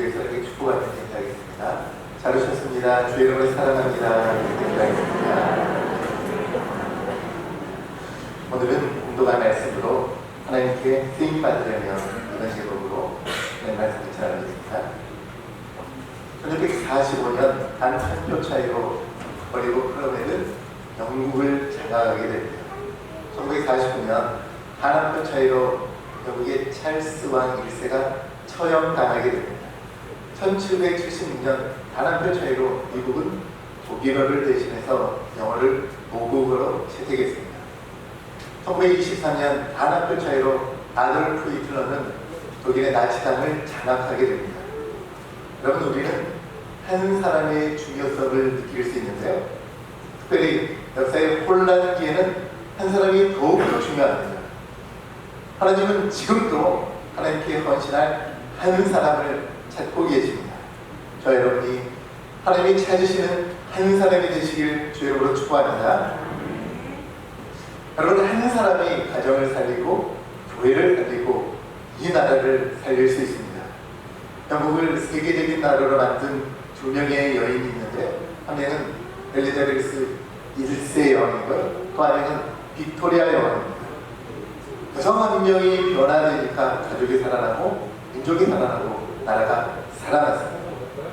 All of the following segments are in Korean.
위해서 이렇게 축복하는 인사하겠습니다. 잘 오셨습니다. 주 여러분을 사랑합니다. 인사하겠습니다. 오늘은 공동의 말씀으로 하나님께 쓰임 받으려면 이런 제목으로 말씀을 전하겠습니다. 1945년 단 한 표 차이로 버리고 크로멜은 영국을 장악하게 됩니다. 1949년 단 한 표 차이로 영국의 찰스 왕 1세가 처형당하게 됩니다. 1776년 단 한 표 차이로 미국은 독일어를 대신해서 영어를 모국어로 채택했습니다. 1923년 단 한 표 차이로 아돌프 히틀러는 독일의 나치당을 장악하게 됩니다. 여러분, 우리는 한 사람의 중요성을 느낄 수 있는데요. 특별히 역사의 혼란기에는 한 사람이 더욱더 중요합니다. 하나님은 지금도 하나님께 헌신할 한 사람을 찾고 계십니다. 저 여러분이 하나님이 찾으시는 한 사람이 되시길 주 이름으로 축복합니다. 여러분, 한 사람이 가정을 살리고 교회를 살리고 이 나라를 살릴 수 있습니다. 영국을 세계적인 나라로 만든 두 명의 여인이 있는데, 한 명은 엘리자베스 1세 여왕이고요, 또 한 명은 빅토리아 여왕입니다. 여성 한 명이 변화되니까 가족이 살아나고 민족이 살아나고 나라가 살아났습니다.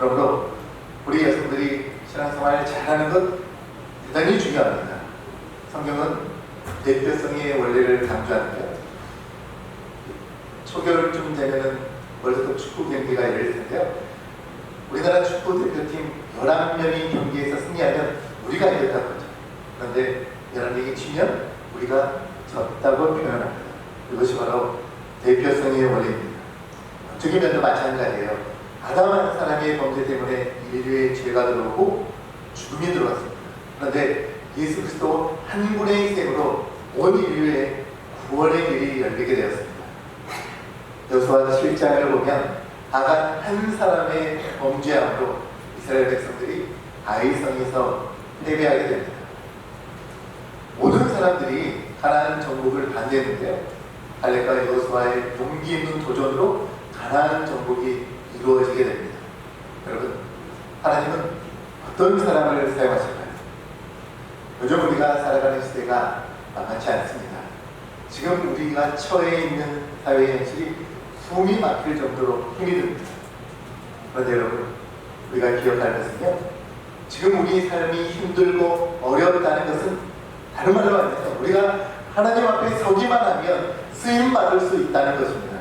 그러므로 우리 여성들이 신앙생활을 잘하는 것 대단히 중요합니다. 성경은 대표성의 원리를 강조하는데요. 초겨울쯤 되면은 월드컵 축구 경기가 열릴 텐데요. 우리나라 축구 대표팀 11명이 경기에서 승리하면 우리가 이겼다고 하죠. 그런데 11명이 지면 우리가 졌다고 표현합니다. 이것이 바로 대표성의 원리입니다. 적인 면도 마찬가지예요. 아담 한 사람의 범죄 때문에 인류의 죄가 들어오고 죽음이 들어왔습니다. 그런데 예수 그리스도 한 분의 희생으로 온 인류의 구원의 길이 열리게 되었습니다. 여호수아 7장을 보면 아간 한 사람의 범죄함으로 이스라엘 백성들이 아이성에서 패배하게 됩니다. 모든 사람들이 가나안 정복을 반대했는데요. 갈렙과 여호수아의 용기 있는 도전으로 가나안 정복이 이루어지게 됩니다. 여러분, 하나님은 어떤 사람을 사용하실까요? 요즘 우리가 살아가는 시대가 만만치 않습니다. 지금 우리가 처해 있는 사회 현실이 숨이 막힐 정도로 힘이 듭니다. 그런데 여러분, 우리가 기억할 것은요, 지금 우리 삶이 힘들고 어렵다는 것은 다른 말로 아닙니다. 우리가 하나님 앞에 서기만 하면 쓰임받을 수 있다는 것입니다.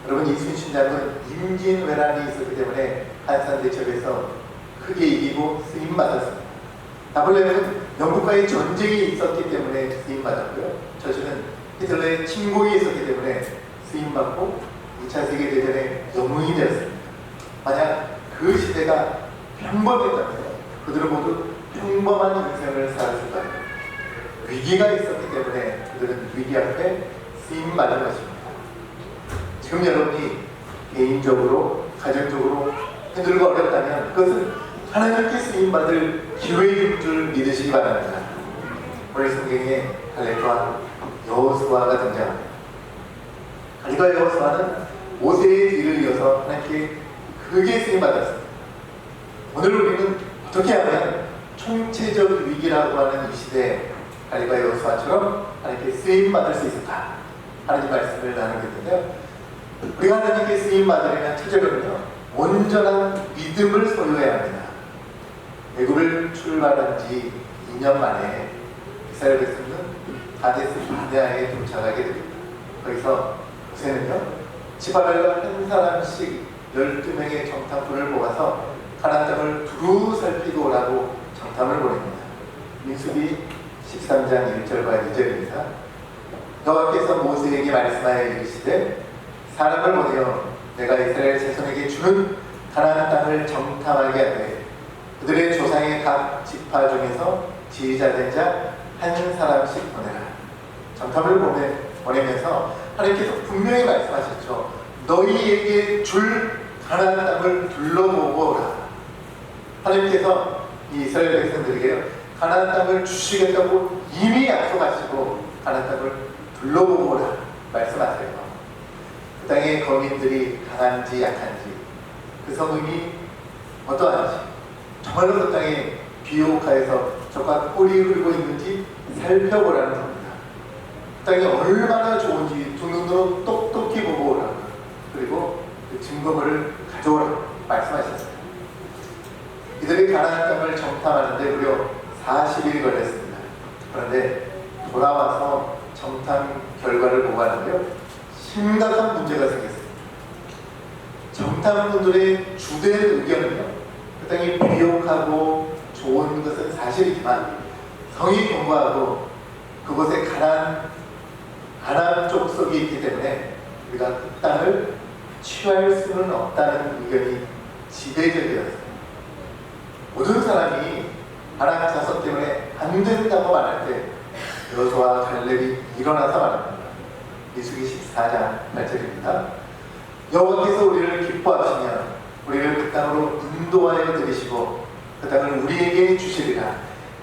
여러분, 이순신장은 임진왜란이 있었기 때문에 한산대첩에서 크게 이기고 쓰임받았습니다. 나폴레옹은 영국과의 전쟁이 있었기 때문에 쓰임받았고요. 저주는 히틀러의 침공이 있었기 때문에 쓰임받고 2차 세계대전의 영웅이 되었습니다. 만약 그 시대가 평범했다면 그들은 모두 평범한 인생을 살았을까요? 위기가 있었기 때문에 그들은 위기 앞에 쓰임받은 것입니다. 지금 여러분이 개인적으로, 가정적으로 힘들고 어렵다면 그것은 하나님께 쓰임받을 기회인 줄 믿으시기 바랍니다. 오늘 성경에 갈렙과 여호수아가 등장합니다. 갈렙과 여호수아는 모세의 뒤를 이어서 하나님께 크게 쓰임받았습니다. 오늘 우리는 어떻게 하면 총체적 위기라고 하는 이 시대에 갈렙과 여호수아처럼 하나님께 쓰임받을 수 있을까? 하나님 말씀을 나누겠는데요. 우리가 하나님께 쓰임받으려면 첫째로는요, 온전한 믿음을 소유해야 합니다. 애굽을 출발한 지 2년 만에 이스라엘 백성은 가데스 바네아에 도착하게 됩니다. 거기서 모세는요, 지파별로 한 사람씩 12명의 정탐꾼을 뽑아서 가나안 땅을 두루 살피고 오라고 정탐을 보냅니다. 민수기 13장 1절과 2절입니다. 여호와께서 모세에게 말씀하여 이르시되 사람을 보내어 내가 이스라엘 자손에게 주는 가나안 땅을 정탐하게 하되 그들의 조상의 각 지파 중에서 지휘자된 자 한 사람씩 보내라. 정탐을 보내면서 하나님께서 분명히 말씀하셨죠. 너희에게 줄 가나안 땅을 둘러보고 오라. 하나님께서 이 이스라엘 백성들에게 가나안 땅을 주시겠다고 이미 약속하시고 가나안 땅을 둘러보고 오라 말씀하세요. 그 땅의 거민들이 강한지 약한지, 그 성음이 어떠한지, 정말로 그 땅에 비옥하여서 저가 꿀이 흐르고 있는지 살펴보라는 겁니다. 그 땅이 얼마나 좋은지 두 눈으로 똑똑히 보고 오라고, 그리고 그 증거물을 가져오라고 말씀하셨어요. 이들이 가나안 땅을 정탐하는데 무려 40일이 걸렸습니다. 그런데 돌아와서 정탐 결과를 보고하는데요, 심각한 문제가 생겼습니다. 정탐꾼들의 주된 의견은요, 그 땅이 비옥하고 좋은 것은 사실이지만 성이 견고하고 그곳에 가나안 쪽 속이 있기 때문에 우리가 그 땅을 취할 수는 없다는 의견이 지배적이었어요. 모든 사람이 바락 자손 때문에 안 된다고 말할 때 여호수아와 갈렙이 일어나서 말합니다. 민수기 14장 8절입니다. 여호와께서 우리를 기뻐하시면 우리를 그 땅으로 인도하여 들이시고 그 땅을 우리에게 주시리라.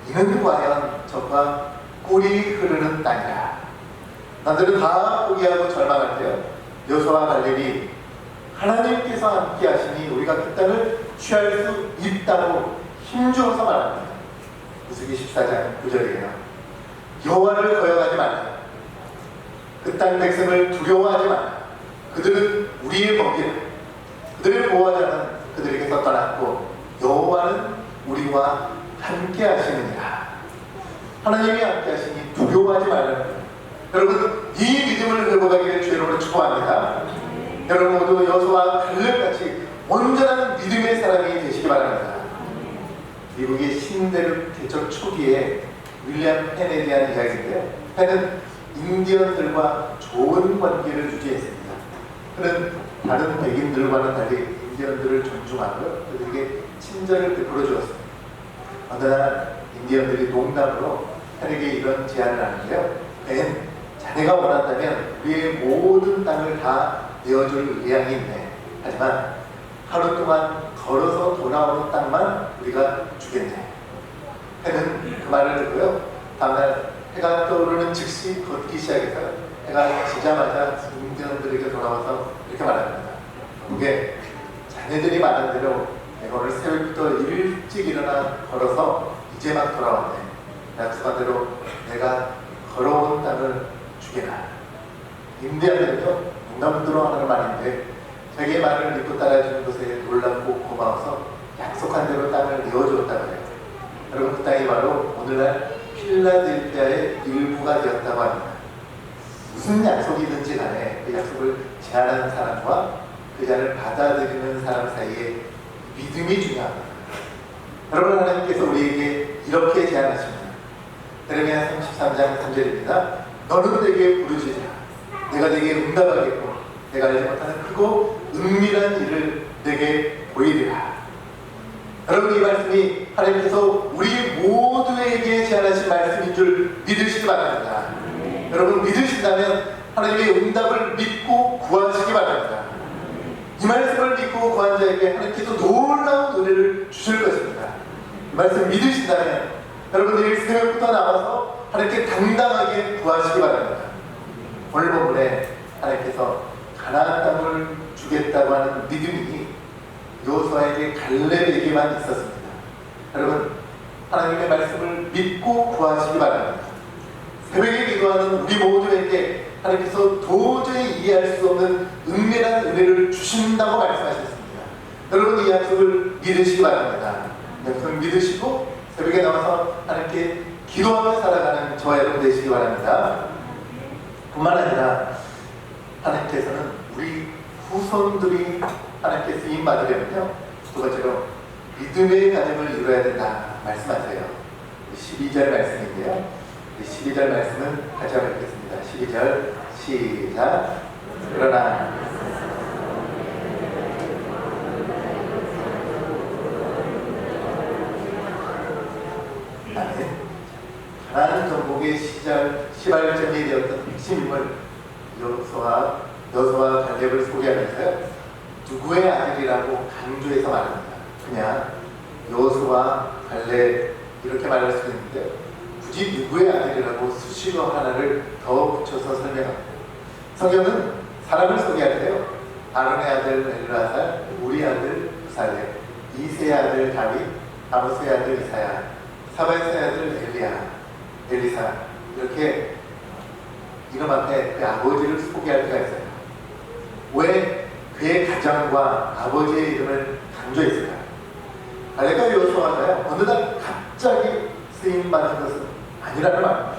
이는 과연 저가 꿀이 흐르는 땅이라. 남들은 다 포기하고 절망할 때요, 여호수아와 갈렙이 하나님께서 함께 하시니 우리가 그 땅을 취할 수 있다고 힘주어서 말합니다. 민수기 14장 9절이에요. 여호와를 거역하지 말라. 그 땅 백성을 두려워하지 말라. 그들은 우리의 먹이라. 그들을 보호하자는 그들에게서 떠났고 여호와는 우리와 함께 하시느니라. 하나님이 함께 하시니 두려워하지 말라는 거예요. 여러분, 이 믿음을 회복하기를 주의로 축복합니다. 여러분 모두 여호수아와 갈렙같이 온전한 믿음의 사람이 되시기 바랍니다. 미국의 신대륙 개척 초기에 윌리엄 펜에 대한 이야기인데요, 펜은 인디언들과 좋은 관계를 유지했습니다. 그는 다른 백인들과는 달리 인디언들을 존중하고 그들에게 친절을 베풀어 주었습니다. 어느 날 인디언들이 농담으로 펜에게 이런 제안을 하는데요, 펜, 자네가 원한다면 우리의 모든 땅을 다 내어줄 의향이 있네. 하지만 하루 동안 걸어서 돌아오는 땅만 우리가 주겠네. 펜은 그 말을 듣고요, 다음날 해가 떠오르는 즉시 걷기 시작해서 해가 지자마자 인디언들에게 돌아와서 이렇게 말합니다. 그게 자네들이 말한 대로 내가 오늘 새벽부터 일찍 일어나 걸어서 이제 막 돌아왔네. 약속한 대로 내가 걸어온 땅을 주게라. 인디언들은요, 농담으로 하는 말인데 자기의 말을 믿고 따라주는 것에 놀랍고 고마워서 약속한 대로 땅을 내어주었다고 해요. 여러분, 그 땅이 바로 오늘날 필라델피아의 일부가 되었다고 합니다. 무슨 약속이든지 간에 그 약속을 제안하는 사람과 그 제안을 받아들이는 사람 사이에 믿음이 중요합니다. 여러분, 하나님께서 우리에게 이렇게 제안하십니다. 예레미야 33장 3절입니다. 너는 내게 부르짖으라. 내가 내게 응답하겠고 내가 알지 못하는 크고 은밀한 일을 내게 보이리라. 여러분, 이 말씀이 하나님께서 우리 모두에게 제안하신 말씀인 줄 믿으시기 바랍니다. 여러분, 믿으신다면 하나님의 응답을 믿고 구하시기 바랍니다. 이 말씀을 믿고 구한 자에게 하나님께서 놀라운 은혜를 주실 것입니다. 이 말씀 믿으신다면 여러분, 내일 새벽부터 나와서 하나님께 당당하게 구하시기 바랍니다. 오늘 본문에 하나님께서 가나안 땅을 주겠다고 하는 믿음이 여호수아에게 갈렙에게만 있었습니다. 여러분, 하나님의 말씀을 믿고 구하시기 바랍니다. 새벽에 기도하는 우리 모두에게 하나님께서 도저히 이해할 수 없는 은밀한 은혜를 주신다고 말씀하셨습니다. 여러분, 이 약속을 믿으시기 바랍니다. 약속을 믿으시고 새벽에 나와서 하나님께 기도하며 살아가는 저와 여러분 되시기 바랍니다. 뿐만 아니라 하나님께서는 우리 후손들이 하나님께 쓰임 받으려면요, 두 번째로 믿음의 가정을 이루어야 된다 말씀하세요. 12절 말씀인데요, 12절 말씀은 같이 한번 읽겠습니다. 12절 시작. 그러나 가나안 정복의 시발점이 되었던 핵심임을 여호수아 갈렙을 소개하면서요, 누구의 아들이라고 강조해서 말합니다. 그냥 여호수아 갈렙 이렇게 말할 수 있는데 굳이 누구의 아들이라고 수식어 하나를 더 붙여서 설명합니다. 성경은 사람을 소개할 때요, 아론의 아들 엘르아살, 우리 아들 아들 다윗, 아모스의 아들 이사야, 사바스의 아들 엘리사 이렇게 이름 앞에 그 아버지를 소개할 때가 있어요. 왜 그의 가정과 아버지의 이름을 강조했을까요? 갈렙과 여호수아가요 어느 날 갑자기 쓰임받은 것은 아니라는 말입니다.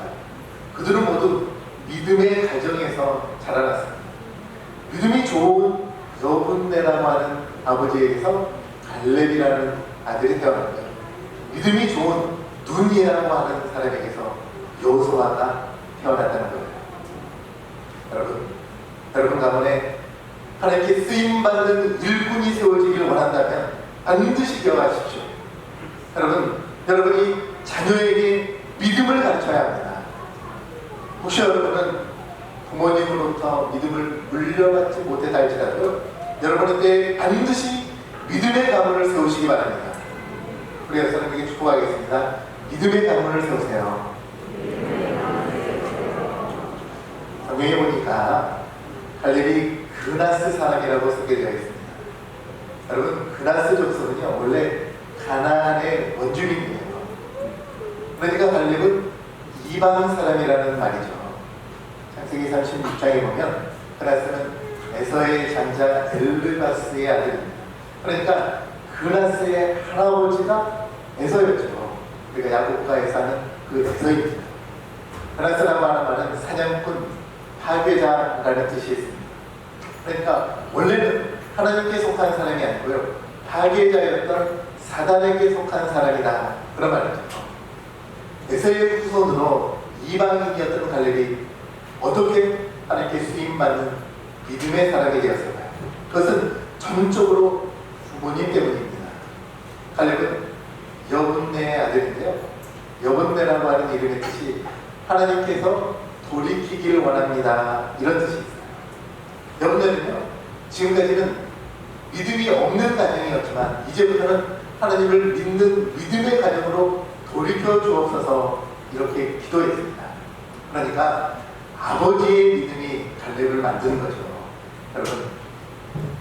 그들은 모두 믿음의 가정에서 자라났습니다. 믿음이 좋은 여분네라고 하는 아버지에게서 갈렙이라는 아들이 태어났고요. 믿음이 좋은 눈이라고 하는 사람에게서 여호수아가 태어났다는 거예요. 여러분 가문에 하나님께 쓰임받는 일꾼이 세워지기를 원한다면 반드시 기억하십시오. 여러분이 자녀에게 믿음을 가르쳐야 합니다. 혹시 여러분은 부모님으로부터 믿음을 물려받지 못했다 할지라도 여러분한테 반드시 믿음의 가문을 세우시기 바랍니다. 그래서 여러분에게 축복하겠습니다. 믿음의 가문을 세우세요. 성경에 보니까 갈렙이 그나스 사람이라고 소개되어 있습니다. 여러분, 그나스 족속은요 원래 가나안의 원주민이에요. 그러니까 갈렙은 이방 사람이라는 말이죠. 창세기 36장에 보면 그나스는 에서의 장자 엘르바스의 아들입니다. 그러니까 그나스의 할아버지가 에서였죠. 그러니까 야곱과 에사는 그 에서입니다. 그나스라고 하는 말은 사냥꾼, 파괴자라는 뜻이 있습니다. 그러니까 원래는 하나님께 속한 사람이 아니고요, 파괴자였던 사단에게 속한 사람이다, 그런 말이죠. 에서의 후손으로 이방인이었던 갈렙이 어떻게 하나님께 쓰임받는 믿음의 사람이 되었을까요? 그것은 전적으로 부모님 때문입니다. 갈렙은 여분네의 아들인데요, 여분네라고 하는 이름의 뜻이 하나님께서 돌이키기를 원합니다, 이런 뜻이 있어요. 여분네는요 지금까지는 믿음이 없는 가정이었지만 이제부터는 하나님을 믿는 믿음의 가정으로 돌이켜 주옵소서 이렇게 기도했습니다. 그러니까 아버지의 믿음이 갈렙을 만드는 거죠.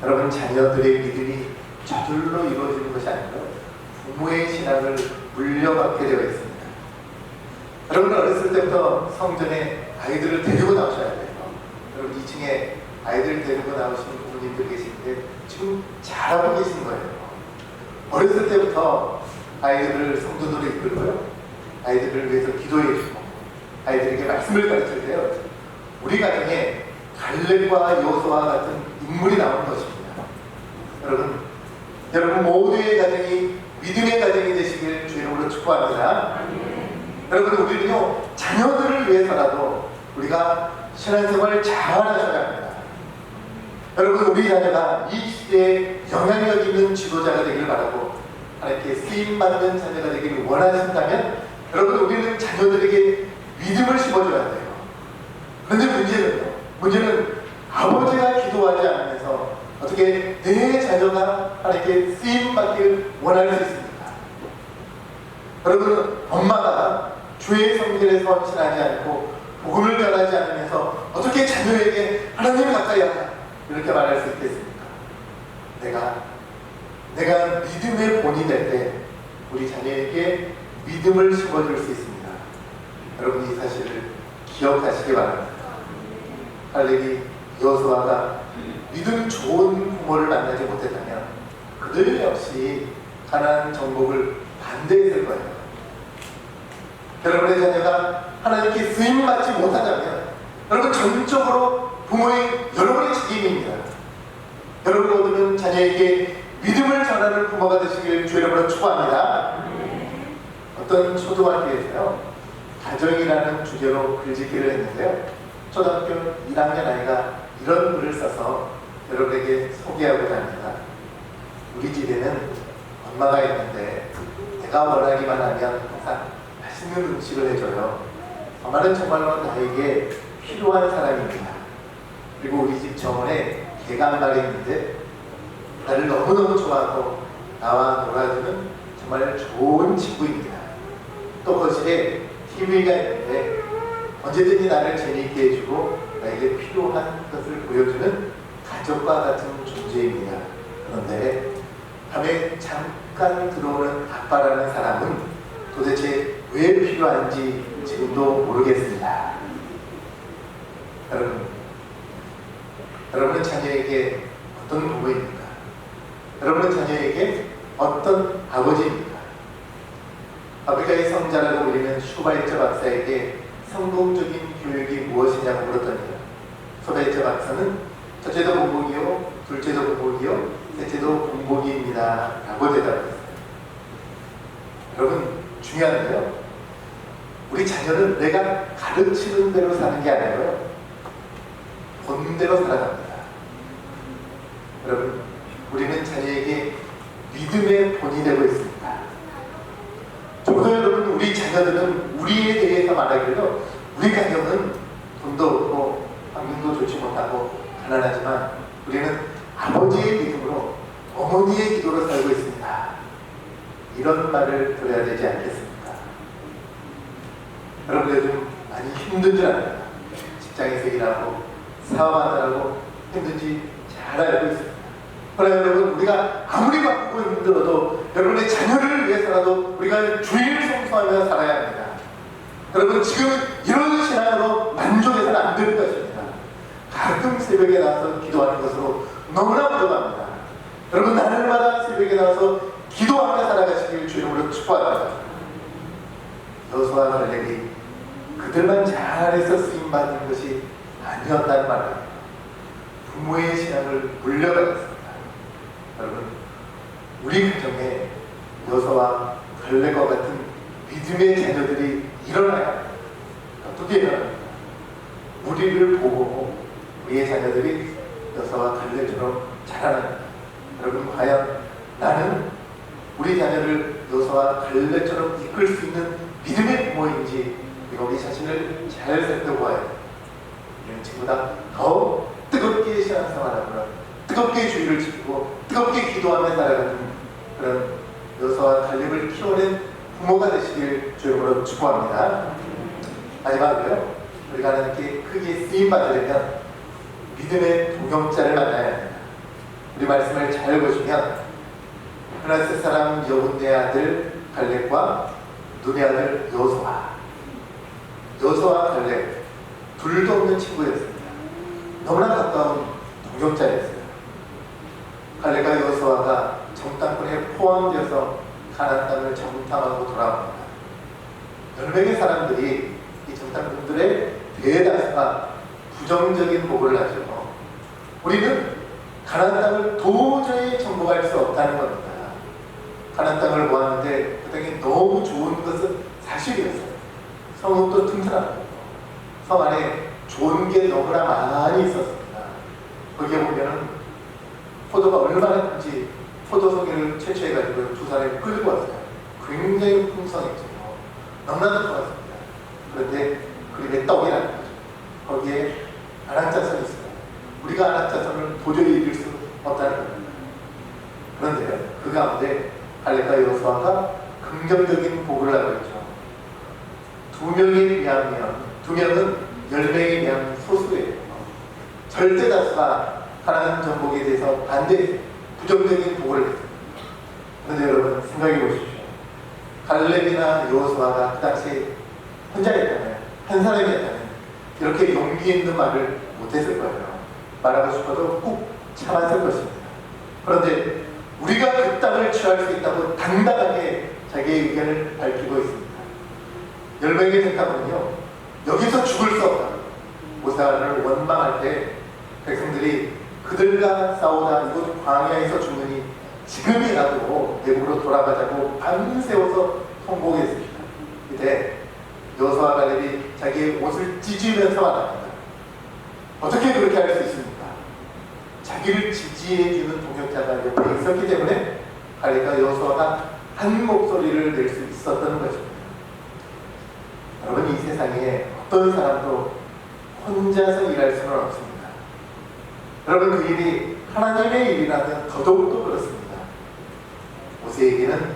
여러분 자녀들의 믿음이 저절로 이루어지는 것이 아니고요, 부모의 신앙을 물려받게 되어 있습니다. 여러분은 어렸을 때부터 성전에 아이들을 데리고 나오셔야 돼요. 여러분 2층에 아이들을 데리고 나오시는 부모님들 계시는데 지금 잘하고 계신 거예요. 어렸을 때부터 아이들을 성도들을 이끌고요, 아이들을 위해서 기도해주고 아이들에게 말씀을 가르칠 때요, 우리 가정에 갈렙과 여호수아 같은 인물이 나오는 것입니다. 여러분 모두의 가정이 믿음의 가정이 되시길 주의 이름으로 축복합니다. 여러분, 우리는요 자녀들을 위해서라도 우리가 신앙생활을 잘 하셔야 합니다. 여러분, 우리 자녀가 이 시대에 영향력 있는 지도자가 되기를 바라고 하나님께 쓰임받는 자녀가 되기를 원하신다면 여러분, 우리는 자녀들에게 믿음을 심어줘야 돼요. 그런데 문제는 아버지가 기도하지 않으면서 어떻게 내 자녀가 하나님께 쓰임받기를 원할 수 있습니까? 여러분, 엄마가 주의 성질에 헌신하지 않고 복음을 전하지 않으면서 어떻게 자녀에게 하나님 가까이 하라 이렇게 말할 수 있겠습니까? 내가 믿음의 본이 될 때 우리 자녀에게 믿음을 심어줄 수 있습니다. 여러분, 이 사실을 기억하시기 바랍니다. 갈렙이 여호수아가 믿음 좋은 부모를 만나지 못했다면 그들 역시 가나안 정복을 반대했을 거예요. 여러분의 자녀가 하나님께 쓰임받지 못하다면 여러분 전적으로 부모의 여러분의 책임입니다. 여러분 모두는 자녀에게 믿음을 전하는 부모가 되시길 주의 이름으로 축복합니다. 어떤 초등학교에서요 가정이라는 주제로 글짓기를 했는데요, 초등학교 1학년 아이가 이런 글을 써서 여러분에게 소개하고자 합니다. 우리 집에는 엄마가 있는데 내가 원하기만 하면 항상 맛있는 음식을 해줘요. 엄마는 정말로 나에게 필요한 사람입니다. 그리고 우리 집 정원에 개가 한 마리 있는데 나를 너무너무 좋아하고 나와 놀아주는 정말 좋은 친구입니다. 또 거실에 TV가 있는데 언제든지 나를 재미있게 해주고 나에게 필요한 것을 보여주는 가족과 같은 존재입니다. 그런데 밤에 잠깐 들어오는 아빠라는 사람은 도대체 왜 필요한지 지금도 모르겠습니다. 여러분은 자녀에게 어떤 부모입니까? 여러분은 자녀에게 어떤 아버지입니까? 아프리카의 성자라고 불리는 슈바이처 박사에게 성공적인 교육이 무엇이냐고 물었더니 슈바이처 박사는 첫째도 공복이요, 둘째도 공복이요, 셋째도 공복입니다 라고 대답했어요. 여러분, 중요한데요, 우리 자녀는 내가 가르치는 대로 사는 게 아니고요, 본대로 살아갑니다. 여러분, 우리는 자녀에게 믿음의 본이 되고 있습니다. 적어도 여러분, 우리 자녀들은 우리에 대해서 말하기로 우리 가정은 돈도 없고 환경도 좋지 못하고 가난하지만 우리는 아버지의 믿음으로 어머니의 기도로 살고 있습니다. 이런 말을 들어야 되지 않겠습니까? 여러분, 요즘 많이 힘든 줄 압니다. 직장에서 일하고 사업하느라고 힘든지 잘 알고 있습니다. 그러나 여러분, 우리가 아무리 바쁘고 힘들어도 여러분의 자녀를 위해서라도 우리가 주의를 성수하며 살아야 합니다. 여러분, 지금 이런 신앙으로 만족해서는 안 되는 것입니다. 가끔 새벽에 나와서 기도하는 것으로 너무나 부족합니다. 여러분, 날마다 새벽에 나와서 기도하며 살아가시길 주님으로 축복합니다. 여호수아와 갈렙이 그들만 잘해서 쓰임받는 것이 아니었단 말입니다. 부모의 신앙을 물려받았습니다. 여러분, 우리 가정에 여호수아와 갈렙과 같은 믿음의 자녀들이 일어나야 합니다. 어떻게 일어납니까? 우리를 보고 우리의 자녀들이 여호수아와 갈렙처럼 자라납니다. 여러분, 과연 나는 우리 자녀를 여호수아와 갈렙처럼 이끌 수 있는 믿음의 부모인지 우리 자신을 잘 살펴보아야 합니다. 우리는 지금보다 더 뜨겁게 신앙생활하고 뜨겁게 주의를 지키고 뜨겁게 기도하며 살아가는 그런 여호수아와 갈렙을 키워낸 부모가 되시길 주님으로 축복합니다. 마지막으로요, 우리가 하나님께 크게 쓰임받으려면 믿음의 동역자를 만나야 합니다. 우리 말씀을 잘 보시면 므낫세 사람 여분의 아들 갈렙과 눈의 아들 여호수아 갈렙 둘도 없는 친구였습니다. 너무나 가까운 동역자였어요. 갈렙과 여호수아가 정탐꾼에 포함되어서 가나안 땅을 정탐하고 돌아옵니다. 10명의 사람들이 이 정탐꾼들의 대다수가 부정적인 보고를 하죠. 우리는 가나안 땅을 도저히 정복할 수 없다는 겁니다. 가나안 땅을 보았는데 그 땅이 너무 좋은 것은 사실이었어요. 성읍도 튼튼하고 성 안에 좋은 게 너무나 많이 있었습니다. 거기에 보면 포도가 얼마나 큰지 포도송이를 채취해가지고 두 사람이 끌고 왔어요. 굉장히 풍성했죠. 너무나도 좋았습니다. 그런데 그 입에 떡이라는 거죠. 거기에 아낙자선이 있어요. 우리가 아낙자선을 도저히 이길 수 없다는 겁니다. 그런데 그 가운데 갈렙과 여호수아가 긍정적인 보고를 하고 있죠. 2명에 비하면 2명은 10명에 비하면 소수예요. 절대 다수가 가나안 정복에 대해서 반대 부정적인 보고를 했습니다. 그런데 여러분, 생각해 보십시오. 갈렙이나 여호수아가 그 당시에 혼자였다면, 한 사람이었다면 이렇게 용기 있는 말을 못했을 거예요. 말하고 싶어도 꾹 참았을 것입니다. 그런데 우리가 그 땅을 취할 수 있다고 당당하게 자기의 의견을 밝히고 있습니다. 10명의 택함은요, 여기서 죽을 수 없다. 모사를 원망할 때 백성들이 그들과 싸우다 이곳 광야에서 죽느니 지금이라도 대국으로 돌아가자고 밤새워서 통곡했습니다. 이때 여호수아 갈렙이 자기의 옷을 찢으면서 말합니다. 어떻게 그렇게 할 수 있습니까? 자기를 지지해주는 동역자가 옆에 있었기 때문에 갈렙과 여호수아가 한 목소리를 낼 수 있었던 것입니다. 여러분, 이 세상에 어떤 사람도 혼자서 일할 수는 없습니다. 여러분, 그 일이 하나님의 일이라면 더더욱도 그렇습니다. 모세에게는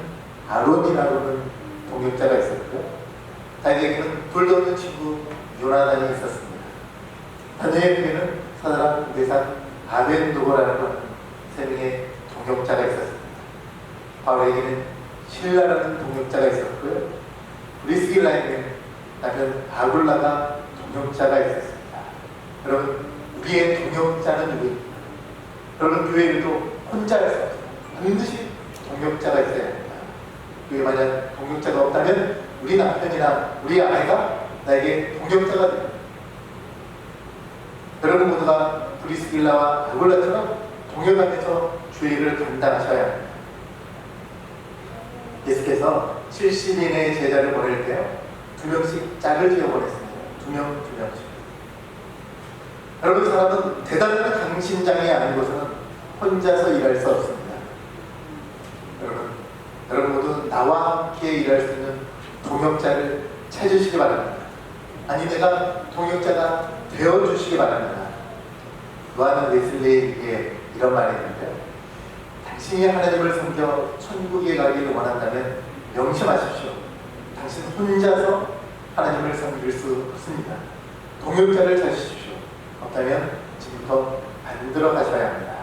아론이라는 동역자가 있었고요. 다윗에게는 둘도 없는 친구 요나단이 있었습니다. 다니엘에게는 사드락, 메삭, 아벤노고라는 3명의 동역자가 있었습니다. 바울에게는 신라라는 동역자가 있었고요. 브리스길라에게는 남편 아굴라가 동역자가 있었습니다. 여러분, 우리의 동역자는 누구입니까? 여러분, 교회에도 혼자라서 반드시 동역자가 있어야 합니다. 교회에 만약 동역자가 없다면 우리 남편이나 우리 아내가 나에게 동역자가 됩니다. 여러분 모두가 브리스길라와 아굴라처럼 동역하면서 주의를 감당하셔야 합니다. 예수께서 70인의 제자를 보낼 때요, 2명씩 짝을 지어 보냈습니다. 2명씩. 여러분, 사람은 대단한 강심장이 아니고서는 혼자서 일할 수 없습니다. 여러분 모두 나와 함께 일할 수 있는 동역자를 찾으시기 바랍니다. 아니, 내가 동역자가 되어주시기 바랍니다. 요한 웨슬리에게 이런 말이 있는데요. 당신이 하나님을 섬겨 천국에 가기를 원한다면 명심하십시오. 당신 혼자서 하나님을 섬길 수 없습니다. 동역자를 찾으십시오. 없다면 지금부터 만들어 가셔야 합니다.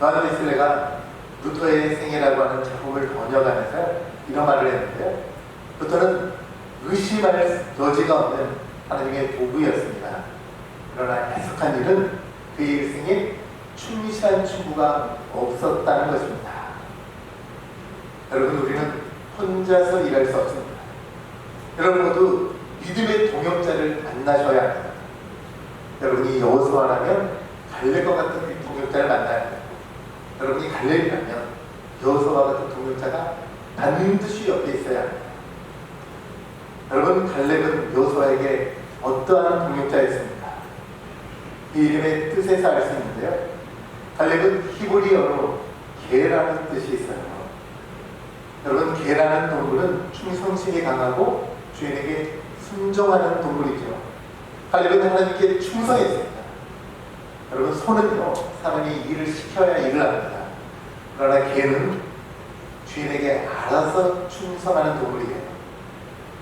요한 웨슬리가 루터의 생애라고 하는 작품을 번역하면서 이런 말을 했는데요. 루터는 의심할 여지가 없는 하나님의 도구였습니다. 그러나 해석한 일은 그의 일생에 충실한 충고가 없었다는 것입니다. 여러분, 우리는 혼자서 일할 수 없습니다. 여러분 모두 믿음의 동역자를 만나셔야 합니다. 여러분이 여호수아라면 갈렙과 같은 동역자를 만나야 합니다. 여러분이 갈렙이라면 여호수아와 같은 동역자가 반드시 옆에 있어야 합니다. 여러분, 갈렙은 여호수아에게 어떠한 동역자였습니까? 이 이름의 뜻에서 알 수 있는데요, 갈렙은 히브리어로 개라는 뜻이 있어요. 여러분, 개라는 동물은 충성심이 강하고 주인에게 순종하는 동물이죠. 갈렙은 하나님께 충성했습니다. 여러분, 소는요, 사람이 일을 시켜야 일을 합니다. 그러나 개는 주인에게 알아서 충성하는 동물이에요.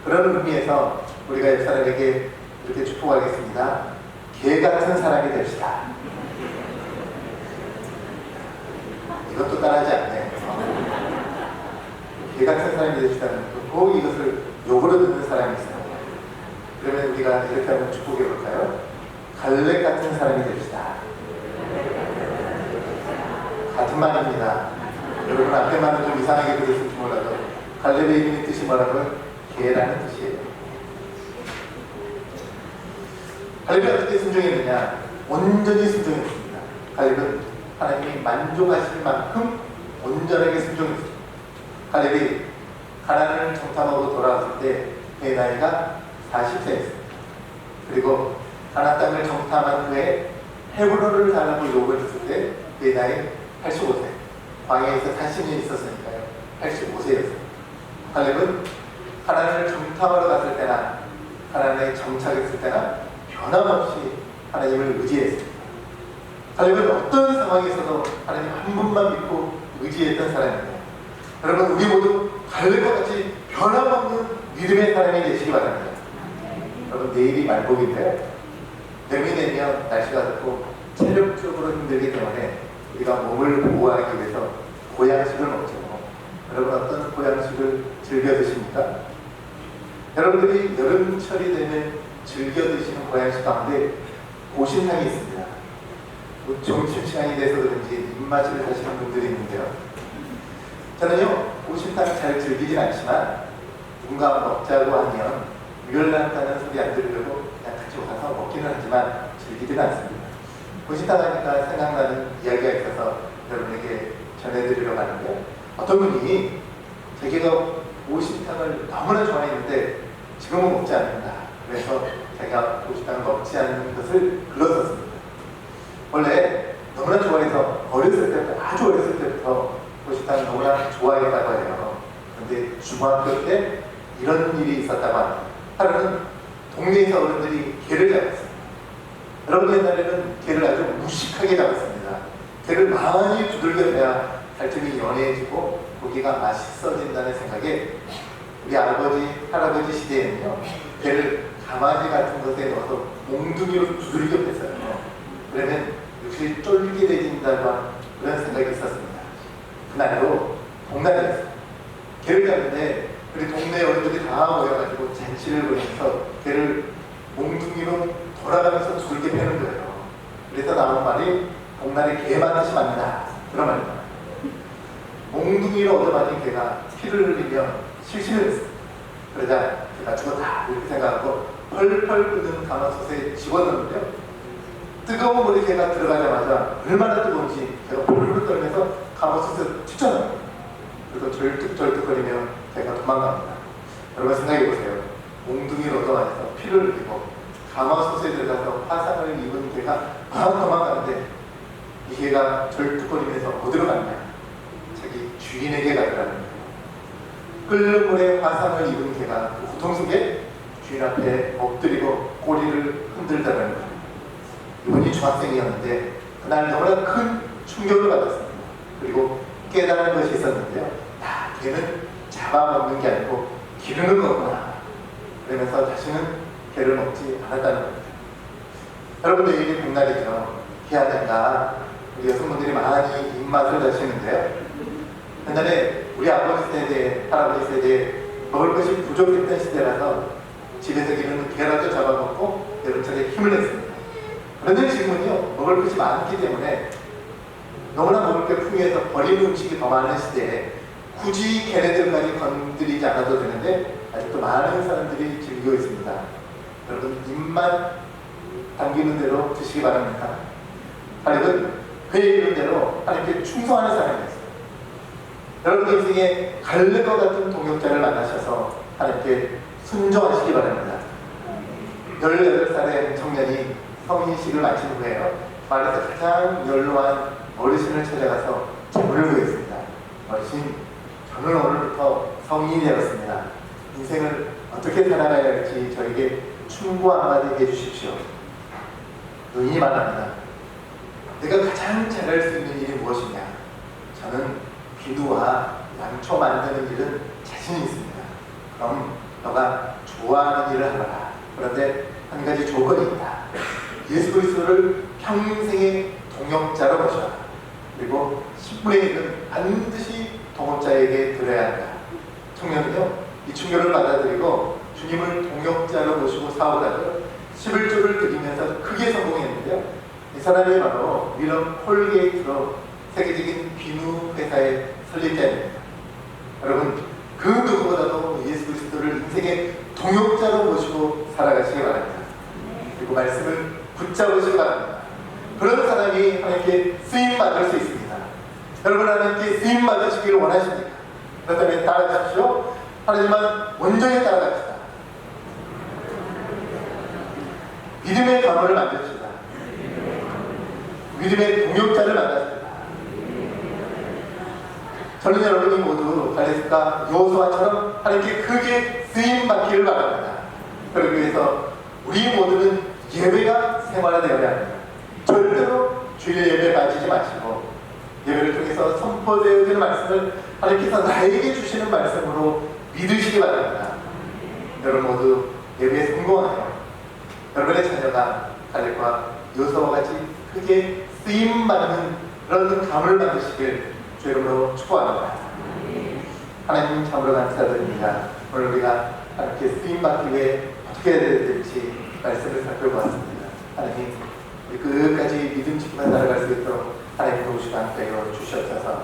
그런 의미에서 우리가 옆 사람에게 이렇게 축복하겠습니다. 개 같은 사람이 됩시다. 이것도 따라하지 않네. 개 같은 사람이 되시다는 꼭 이것을 욕으로 듣는 사람이 있어요. 그러면 우리가 이렇게 한번 축복해 볼까요? 갈렙 같은 사람이 됩시다. 같은 말입니다. 여러분, 앞에 말은 좀 이상하게 들으실지 몰라도 갈렙의 이름의 뜻이 뭐라고요? 개라는 뜻이에요. 갈렙이 어떻게 순종했느냐? 온전히 순종했습니다. 갈렙은 하나님이 만족하실 만큼 온전하게 순종했습니다. 갈렙이 가나안을 정탐하고 돌아왔을 때 그의 나이가 40세였습니다. 그리고 가나안 땅을 정탐한 후에 헤브론을 달라고 요구를 했을 때 그의 나이 85세. 광야에서 40년 있었으니까요. 85세였습니다. 갈렙은 가나안을 정탐하러 갔을 때나 가나안에 정착했을 때나 변함없이 하나님을 의지했습니다. 갈렙은 어떤 상황에서도 하나님 한 분만 믿고 의지했던 사람입니다. 여러분, 우리 모두 갈렙과 같이 변함없는 믿음의 사람이 되시기 바랍니다. 여러분, 내일이 말복인데 봄이 되면 날씨가 덥고 체력적으로 힘들기 때문에 우리가 몸을 보호하기 위해서 보양식을 먹죠. 여러분, 어떤 보양식을 즐겨 드십니까? 여러분들이 여름철이 되면 즐겨 드시는 보양식 가운데 보신탕이 있습니다. 점심시간이 돼서 그런지 입맛을 하시는 분들이 있는데요. 저는요, 보신탕 잘 즐기진 않지만 누군가 먹자고 하면 유혈난다는 소리 안 들으려고 그냥 같이 와서 먹기는 하지만 즐기지는 않습니다. 보신탕 하니까 생각나는 이야기가 있어서 여러분에게 전해드리려고 하는데, 어떤 분이 자기가 보신탕을 너무나 좋아했는데 지금은 먹지 않는다. 그래서 자기가 보신탕을 먹지 않는 것을 글렀었습니다. 원래 너무나 좋아해서 어렸을 때부터, 아주 어렸을 때부터 보신탕을 너무나 좋아했다고 해요. 그런데 중학교 때 이런 일이 있었다고 합니다. 하루는 동네에서 어른들이 개를 잡았어요. 여러분, 옛날에는 개를 아주 무식하게 잡았습니다. 개를 많이 두들겨야 갈증이 연해지고 고기가 맛있어진다는 생각에 우리 아버지, 할아버지 시대에는요, 개를 가마지 같은 것에 넣어서 몽둥이로 두들겨 뺐어요. 그러면 역시 쫄깃해진다고 그런 생각이 있었습니다. 그날도 복날이었어요. 개를 잡는데 우리 동네 어른들이 다 모여가지고 잔치를 벌이면서 개를 몽둥이로 돌아가면서 줄게 패는 거예요. 그래서 나온 말이 복날에 개 맞듯이 맞는다 그런 말입니다. 몽둥이로 얻어맞은 개가 피를 흘리며 실신을 했어요. 그러자 개가 죽었다 이렇게 생각하고 펄펄 끓는 가마솥에 집어넣는데요. 뜨거운 물에 개가 들어가자마자 얼마나 뜨거운지 개가 펄펄 떨면서 가마솥에 튀쳐나와요. 그래서 절뚝절뚝거리며 개가 도망갑니다. 여러분 생각해보세요. 몽둥이로 얻어맞아서 피를 흘리고 가마솥에 들어가서 화상을 입은 개가 막 도망가는데 이 개가 절뚝거리면서 어디로 갔냐? 자기 주인에게 가더라는 거예요. 끓는 물에 화상을 입은 개가 그 고통 속에 주인 앞에 엎드리고 꼬리를 흔들다는 거예요. 이분이 중학생이었는데 그날 너무나 큰 충격을 받았습니다. 그리고 깨달은 것이 있었는데요. 야, 개는 잡아먹는 게 아니고 기르는 거구나. 그러면서 다시는 개를 먹지 않았다는 겁니다. 여러분 내일이 복날이죠. 해야된다. 우리 여성분들이 많이 입맛을 다시는데요. 옛날에 우리 아버지 세대, 할아버지 세대에 먹을 것이 부족했던 시대라서 집에서 기르는 개라도 잡아먹고 여름철에 힘을 냈습니다. 그런데 지금은요, 먹을 것이 많기 때문에 너무나 먹을 게 풍요해서 버리는 음식이 더 많은 시대에 굳이 걔네들까지 건드리지 않아도 되는데 아직도 많은 사람들이 즐기고 있습니다. 여러분 입만 당기는 대로 드시기 바랍니다. 하나님은 그의 이런 대로 하나님께 충성하는 사람이 있어요. 여러분 인생에 갈릴 것 같은 동역자를 만나셔서 하나님께 순종하시기 바랍니다. 18살의 청년이 성인식을 마친 후에요. 마을에서 가장 연로한 어르신을 찾아가서 제물을 구했습니다. 어르신, 저는 오늘부터 성인이 되었습니다. 인생을 어떻게 살아가야 할지 저에게 충고 한마디 해주십시오. 노인이 말합니다. 내가 가장 잘할 수 있는 일이 무엇이냐? 저는 비누와 양초 만드는 일은 자신이 있습니다. 그럼 너가 좋아하는 일을 하라. 그런데 한 가지 조건이 있다. 예수 그리스도를 평생의 동역자로 모셔라. 그리고 10분의 1은 반드시 동업자에게 드려야 한다. 청년은요, 이 충격을 받아들이고 주님을 동역자로 모시고 사오다가 11조를 드리면서 크게 성공했는데요. 이 사람이 바로 윌럼 콜게이트로 세계적인 비누 회사의 설립자입니다. 여러분, 그 누구보다도 예수 그리스도를 인생의 동역자로 모시고 살아가시기 바랍니다. 그리고 말씀을 붙잡으시기 바랍니다. 그런 사람이 하나님께 쓰임받을 수 있습니다. 여러분 하나님께 쓰임받으시기를 원하십니까? 그렇다면 따라가십시오. 하나님만 온전히 따라갑시다. 믿음의 가문을 만듭시다. 믿음의 동역자를 만납시다. 저는 여러분이 모두 갈레스과 여호수아처럼 하나님께 크게 쓰임받기를 바랍니다. 그러기 위해서 우리 모두는 예배가 생활화되어야 합니다. 절대로 주일 예배에 빠지지 마시고 예배를 통해서 선포되어지는 말씀을 하나님께서 나에게 주시는 말씀으로 믿으시기 바랍니다. 여러분 모두 예배에 성공하여 여러분의 자녀가 갈렙과 여호수아와 같이 크게 쓰임받는 그런 감을 만드시길 주 이름으로 축복합니다. 하나님 참으로 감사드립니다. 오늘 우리가 하나님께 쓰임받기 위해 어떻게 해야 될지 말씀을 살펴보았습니다. 하나님 우리 끝까지 믿음 지키며 살아갈 수 있도록 하나님 도우시고 함께 하여 주시옵소서.